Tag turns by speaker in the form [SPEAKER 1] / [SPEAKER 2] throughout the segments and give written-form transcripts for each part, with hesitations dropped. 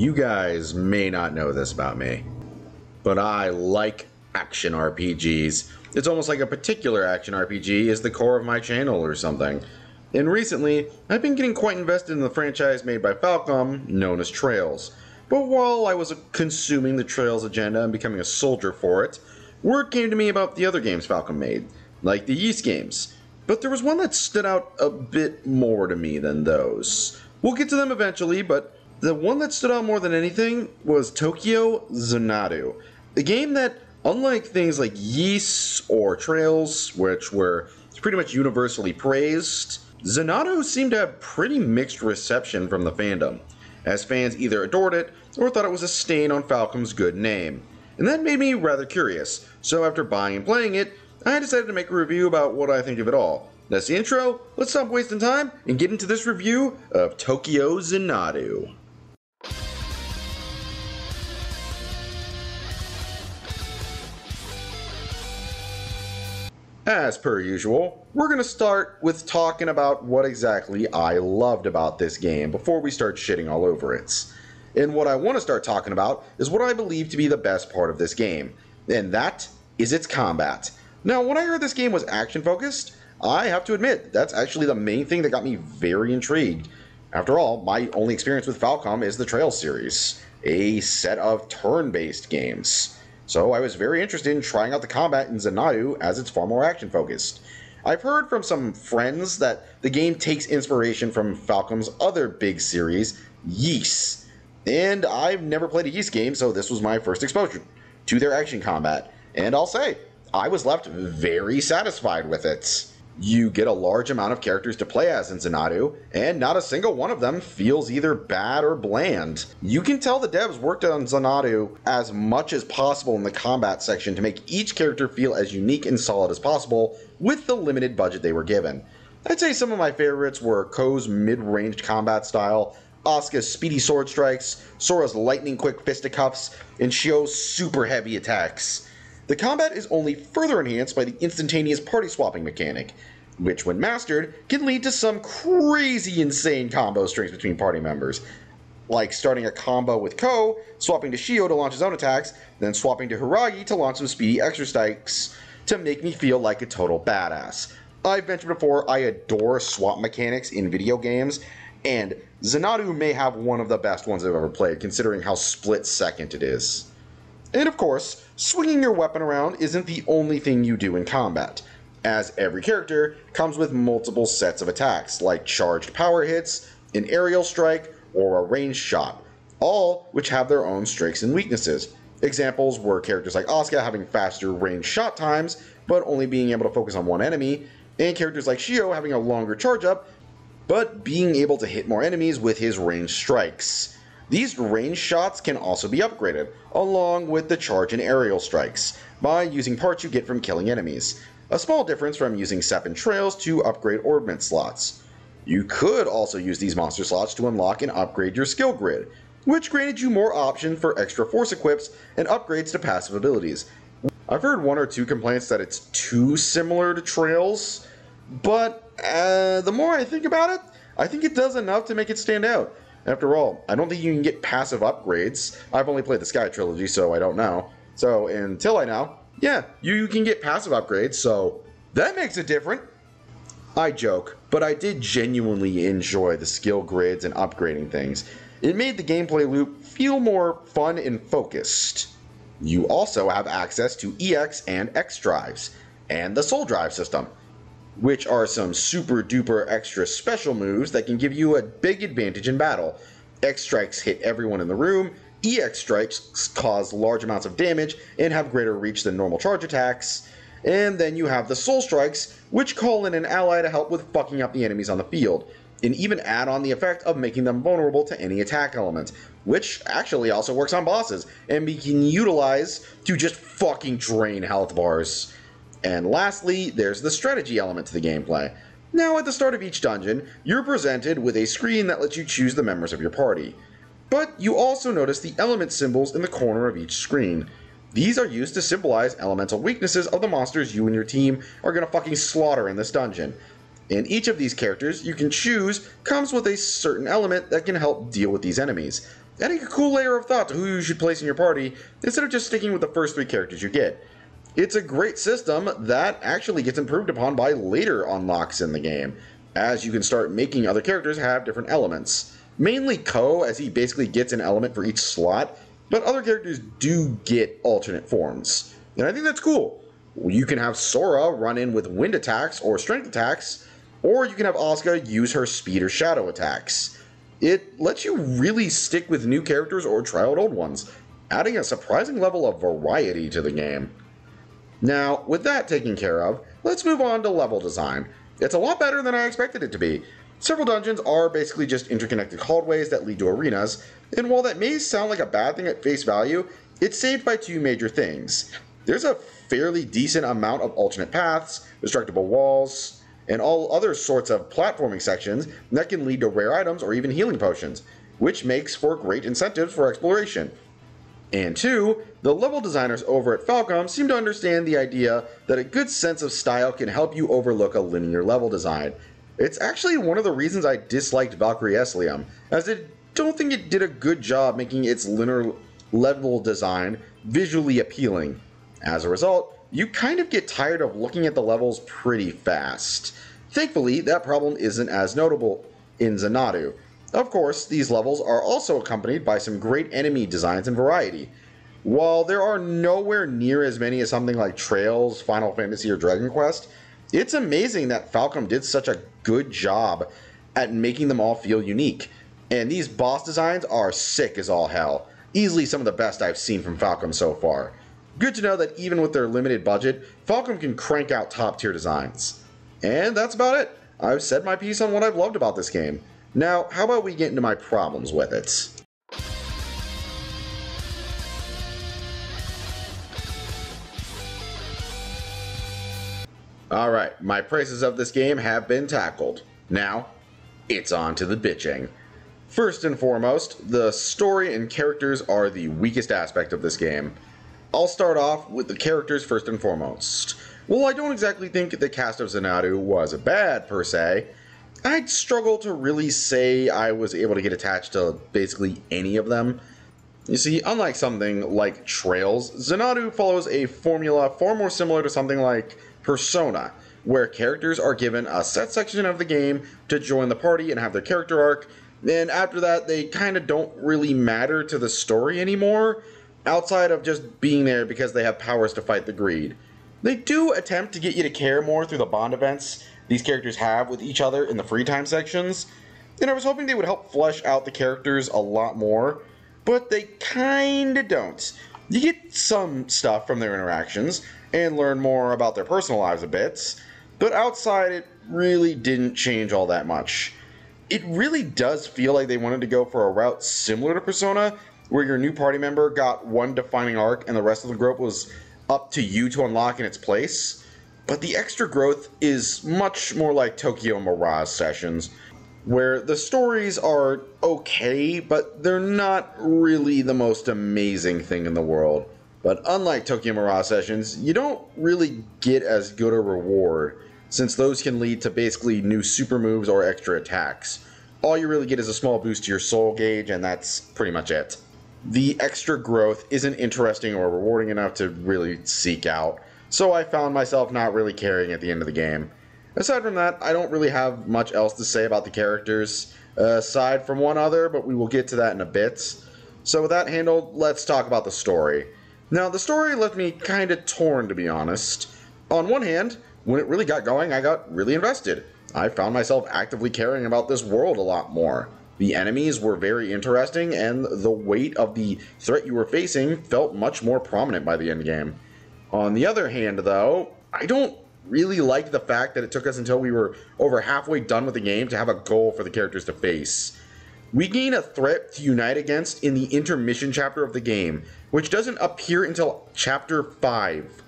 [SPEAKER 1] You guys may not know this about me, but I like action RPGs. It's almost like a particular action RPG is the core of my channel or something. And recently, I've been getting quite invested in the franchise made by Falcom, known as Trails. But while I was consuming the Trails agenda and becoming a soldier for it, word came to me about the other games Falcom made, like the Ys games. But there was one that stood out a bit more to me than those. We'll get to them eventually, but the one that stood out more than anything was Tokyo Xanadu, a game that, unlike things like Ys or Trails, which were pretty much universally praised, Xanadu seemed to have pretty mixed reception from the fandom, as fans either adored it or thought it was a stain on Falcom's good name. And that made me rather curious, so after buying and playing it, I decided to make a review about what I think of it all. That's the intro, let's stop wasting time and get into this review of Tokyo Xanadu. As per usual, we're going to start with talking about what exactly I loved about this game before we start shitting all over it. And what I want to start talking about is what I believe to be the best part of this game, and that is its combat. Now, when I heard this game was action-focused, I have to admit, that's actually the main thing that got me very intrigued. After all, my only experience with Falcom is the Trails series, a set of turn-based games. So I was very interested in trying out the combat in Xanadu as it's far more action-focused. I've heard from some friends that the game takes inspiration from Falcom's other big series, Ys. And I've never played a Ys game, so this was my first exposure to their action combat. And I'll say, I was left very satisfied with it. You get a large amount of characters to play as in Xanadu, and not a single one of them feels either bad or bland. You can tell the devs worked on Xanadu as much as possible in the combat section to make each character feel as unique and solid as possible with the limited budget they were given. I'd say some of my favorites were Ko's mid-ranged combat style, Asuka's speedy sword strikes, Sora's lightning quick fisticuffs, and Shio's super heavy attacks. The combat is only further enhanced by the instantaneous party swapping mechanic, which when mastered can lead to some crazy insane combo strings between party members, like starting a combo with Ko, swapping to Shio to launch his own attacks, then swapping to Hiragi to launch some speedy extra strikes to make me feel like a total badass. I've mentioned before I adore swap mechanics in video games, and Xanadu may have one of the best ones I've ever played considering how split second it is. And of course, swinging your weapon around isn't the only thing you do in combat, as every character comes with multiple sets of attacks, like charged power hits, an aerial strike, or a ranged shot, all which have their own strengths and weaknesses. Examples were characters like Asuka having faster ranged shot times, but only being able to focus on one enemy, and characters like Shio having a longer charge up, but being able to hit more enemies with his ranged strikes. These ranged shots can also be upgraded, along with the charge and aerial strikes, by using parts you get from killing enemies. A small difference from using Sep and Trails to upgrade orbment slots. You could also use these monster slots to unlock and upgrade your skill grid, which granted you more options for extra force equips and upgrades to passive abilities. I've heard one or two complaints that it's too similar to Trails, but the more I think about it, I think it does enough to make it stand out. After all, I don't think you can get passive upgrades. I've only played the Sky Trilogy, so I don't know. So, until I know, yeah, you can get passive upgrades, so that makes it different. I joke, but I did genuinely enjoy the skill grids and upgrading things. It made the gameplay loop feel more fun and focused. You also have access to EX and X drives, and the Soul Drive system, which are some super duper extra special moves that can give you a big advantage in battle. X strikes hit everyone in the room, EX strikes cause large amounts of damage and have greater reach than normal charge attacks, and then you have the soul strikes, which call in an ally to help with fucking up the enemies on the field, and even add on the effect of making them vulnerable to any attack element, which actually also works on bosses, and we can utilize to just fucking drain health bars. And lastly, there's the strategy element to the gameplay. Now, at the start of each dungeon, you're presented with a screen that lets you choose the members of your party. But you also notice the element symbols in the corner of each screen. These are used to symbolize elemental weaknesses of the monsters you and your team are gonna fucking slaughter in this dungeon. And each of these characters you can choose comes with a certain element that can help deal with these enemies. adding a cool layer of thought to who you should place in your party instead of just sticking with the first 3 characters you get. It's a great system that actually gets improved upon by later unlocks in the game, as you can start making other characters have different elements. Mainly Ko, as he basically gets an element for each slot, but other characters do get alternate forms. And I think that's cool. You can have Sora run in with wind attacks or strength attacks, or you can have Asuka use her speed or shadow attacks. It lets you really stick with new characters or try out old ones, adding a surprising level of variety to the game. Now, with that taken care of, let's move on to level design. It's a lot better than I expected it to be. Several dungeons are basically just interconnected hallways that lead to arenas, and while that may sound like a bad thing at face value, it's saved by 2 major things. There's a fairly decent amount of alternate paths, destructible walls, and all other sorts of platforming sections that can lead to rare items or even healing potions, which makes for great incentives for exploration. And 2, the level designers over at Falcom seem to understand the idea that a good sense of style can help you overlook a linear level design. It's actually one of the reasons I disliked Valkyrie Eslium, as I don't think it did a good job making its linear level design visually appealing. As a result, you kind of get tired of looking at the levels pretty fast. Thankfully, that problem isn't as notable in Xanadu. Of course, these levels are also accompanied by some great enemy designs and variety. While there are nowhere near as many as something like Trails, Final Fantasy, or Dragon Quest, it's amazing that Falcom did such a good job at making them all feel unique. And these boss designs are sick as all hell. Easily some of the best I've seen from Falcom so far. Good to know that even with their limited budget, Falcom can crank out top tier designs. And that's about it. I've said my piece on what I've loved about this game. Now, how about we get into my problems with it? Alright, my praises of this game have been tackled. Now, it's on to the bitching. First and foremost, the story and characters are the weakest aspect of this game. I'll start off with the characters first and foremost. While I don't exactly think the cast of Xanadu was bad per se, I'd struggle to really say I was able to get attached to basically any of them. You see, unlike something like Trails, Xanadu follows a formula far more similar to something like Persona, where characters are given a set section of the game to join the party and have their character arc, and after that they kind of don't really matter to the story anymore, outside of just being there because they have powers to fight the greed. They do attempt to get you to care more through the bond events these characters have with each other in the free time sections, and I was hoping they would help flesh out the characters a lot more, but they kinda don't. You get some stuff from their interactions, and learn more about their personal lives a bit, but outside it really didn't change all that much. It really does feel like they wanted to go for a route similar to Persona, where your new party member got one defining arc and the rest of the group was up to you to unlock in its place. But the extra growth is much more like Tokyo Mirage Sessions, where the stories are okay, but they're not really the most amazing thing in the world. But unlike Tokyo Mirage Sessions, you don't really get as good a reward, since those can lead to basically new super moves or extra attacks. All you really get is a small boost to your soul gauge, and that's pretty much it. The extra growth isn't interesting or rewarding enough to really seek out, so I found myself not really caring at the end of the game. Aside from that, I don't really have much else to say about the characters, aside from one other, but we will get to that in a bit. So with that handled, let's talk about the story. Now, the story left me kinda torn, to be honest. On one hand, when it really got going, I got really invested. I found myself actively caring about this world a lot more. The enemies were very interesting, and the weight of the threat you were facing felt much more prominent by the end game. On the other hand, though, I don't really like the fact that it took us until we were over halfway done with the game to have a goal for the characters to face. We gain a threat to unite against in the intermission chapter of the game, which doesn't appear until Chapter 5.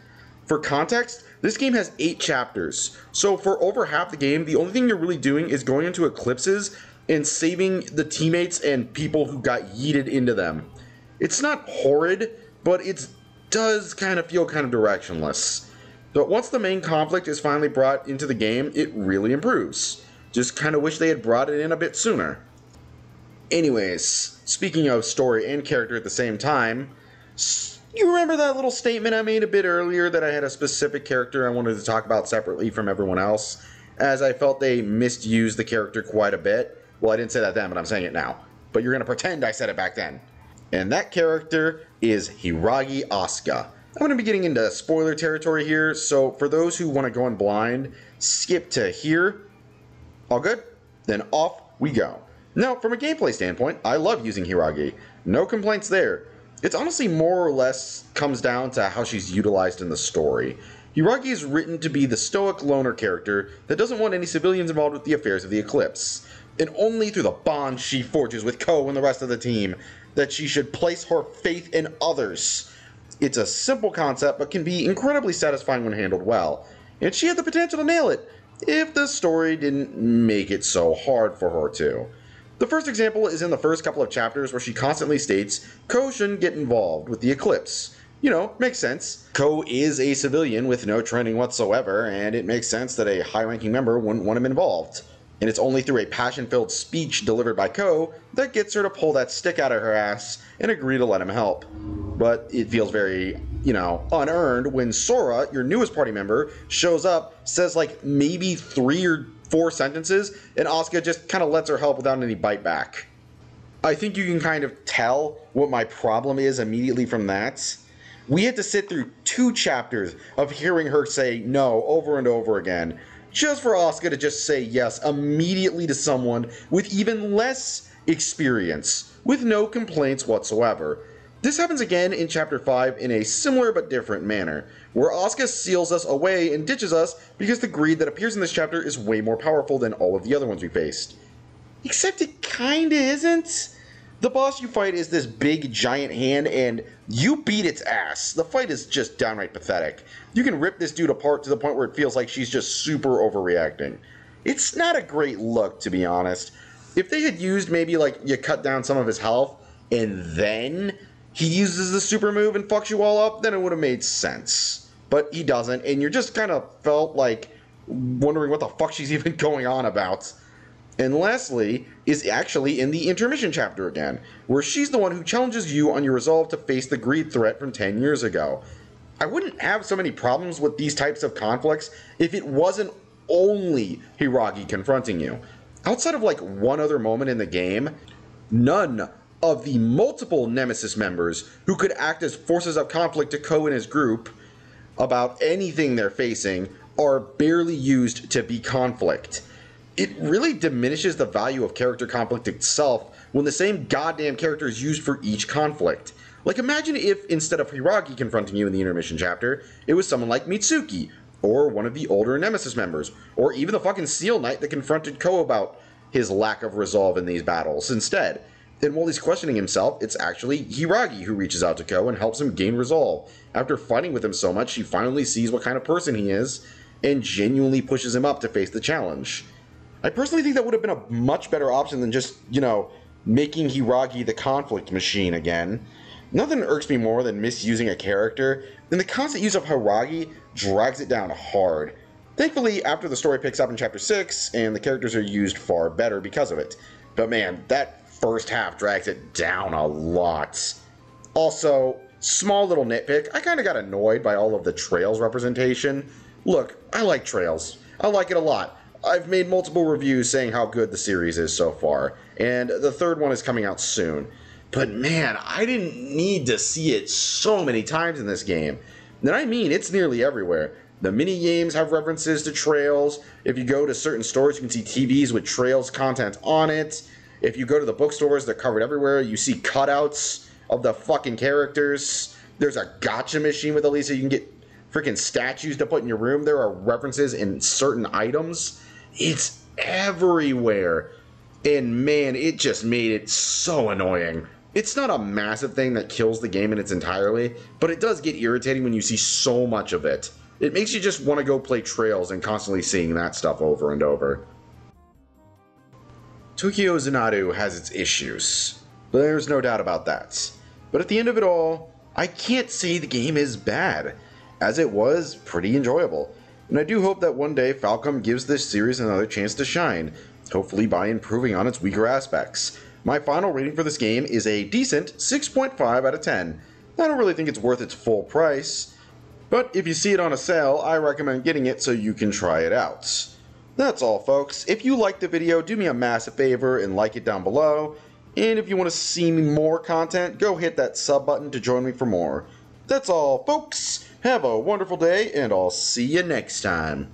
[SPEAKER 1] For context, this game has 8 chapters, so for over half the game, the only thing you're really doing is going into eclipses and saving the teammates and people who got yeeted into them. It's not horrid, but it does kind of feel kind of directionless. But once the main conflict is finally brought into the game, it really improves. Just kind of wish they had brought it in a bit sooner. Anyways, speaking of story and character at the same time, you remember that little statement I made a bit earlier that I had a specific character I wanted to talk about separately from everyone else, as I felt they misused the character quite a bit? Well, I didn't say that then, but I'm saying it now. But you're going to pretend I said it back then. And that character is Hiragi Asuka. I'm going to be getting into spoiler territory here, so for those who want to go in blind, skip to here. All good? Then off we go. Now, from a gameplay standpoint, I love using Hiragi. No complaints there. It's honestly more or less comes down to how she's utilized in the story. Hiragi is written to be the stoic loner character that doesn't want any civilians involved with the affairs of the Eclipse. And only through the bond she forges with Ko and the rest of the team that she should place her faith in others. It's a simple concept, but can be incredibly satisfying when handled well. And she had the potential to nail it, if the story didn't make it so hard for her to. The first example is in the first couple of chapters where she constantly states Ko shouldn't get involved with the Eclipse. You know, makes sense. Ko is a civilian with no training whatsoever, and it makes sense that a high-ranking member wouldn't want him involved. And it's only through a passion-filled speech delivered by Ko that gets her to pull that stick out of her ass and agree to let him help. But it feels very, unearned when Sora, your newest party member, shows up, says like maybe 3 or 4 sentences, and Asuka just kind of lets her help without any bite back. I think you can kind of tell what my problem is immediately from that. We had to sit through 2 chapters of hearing her say no over and over again, just for Asuka to just say yes immediately to someone with even less experience, with no complaints whatsoever. This happens again in Chapter 5 in a similar but different manner, where Asuka seals us away and ditches us because the greed that appears in this chapter is way more powerful than all of the other ones we faced. Except it kinda isn't. The boss you fight is this big giant hand and you beat its ass. The fight is just downright pathetic. You can rip this dude apart to the point where it feels like she's just super overreacting. It's not a great look, to be honest. If they had used maybe like you cut down some of his health and then he uses the super move and fucks you all up, then it would have made sense. But he doesn't, and you're just kind of felt like wondering what the fuck she's even going on about. And lastly is actually in the intermission chapter again, where she's the one who challenges you on your resolve to face the greed threat from 10 years ago. I wouldn't have so many problems with these types of conflicts if it wasn't only Hiragi confronting you. Outside of like one other moment in the game, none of the multiple Nemesis members who could act as forces of conflict to Ko and his group about anything they're facing are barely used to be conflict. It really diminishes the value of character conflict itself when the same goddamn character is used for each conflict. Like imagine if instead of Hiragi confronting you in the intermission chapter, it was someone like Mitsuki, or one of the older Nemesis members, or even the fucking Seal Knight that confronted Ko about his lack of resolve in these battles instead. And while he's questioning himself, it's actually Hiragi who reaches out to Ko and helps him gain resolve. After fighting with him so much, she finally sees what kind of person he is, and genuinely pushes him up to face the challenge. I personally think that would have been a much better option than just, making Hiragi the conflict machine again. Nothing irks me more than misusing a character, and the constant use of Hiragi drags it down hard. Thankfully, after the story picks up in Chapter 6, and the characters are used far better because of it. But man, that first half drags it down a lot. Also, small little nitpick, I kinda got annoyed by all of the Trails representation. Look, I like Trails. I like it a lot. I've made multiple reviews saying how good the series is so far, and the third one is coming out soon. But man, I didn't need to see it so many times in this game. And I mean, it's nearly everywhere. The mini-games have references to Trails. If you go to certain stores, you can see TVs with Trails content on it. If you go to the bookstores, they're covered everywhere. You see cutouts of the fucking characters. There's a gacha machine with Elisa. You can get freaking statues to put in your room. There are references in certain items. It's everywhere. And man, it just made it so annoying. It's not a massive thing that kills the game in its entirety, but it does get irritating when you see so much of it. It makes you just want to go play Trails and constantly seeing that stuff over and over. Tokyo Xanadu has its issues. There's no doubt about that. But at the end of it all, I can't say the game is bad, as it was pretty enjoyable. And I do hope that one day Falcom gives this series another chance to shine, hopefully by improving on its weaker aspects. My final rating for this game is a decent 6.5 out of 10. I don't really think it's worth its full price, but if you see it on a sale, I recommend getting it so you can try it out. That's all, folks. If you liked the video, do me a massive favor and like it down below. And if you want to see more content, go hit that sub button to join me for more. That's all, folks. Have a wonderful day, and I'll see you next time.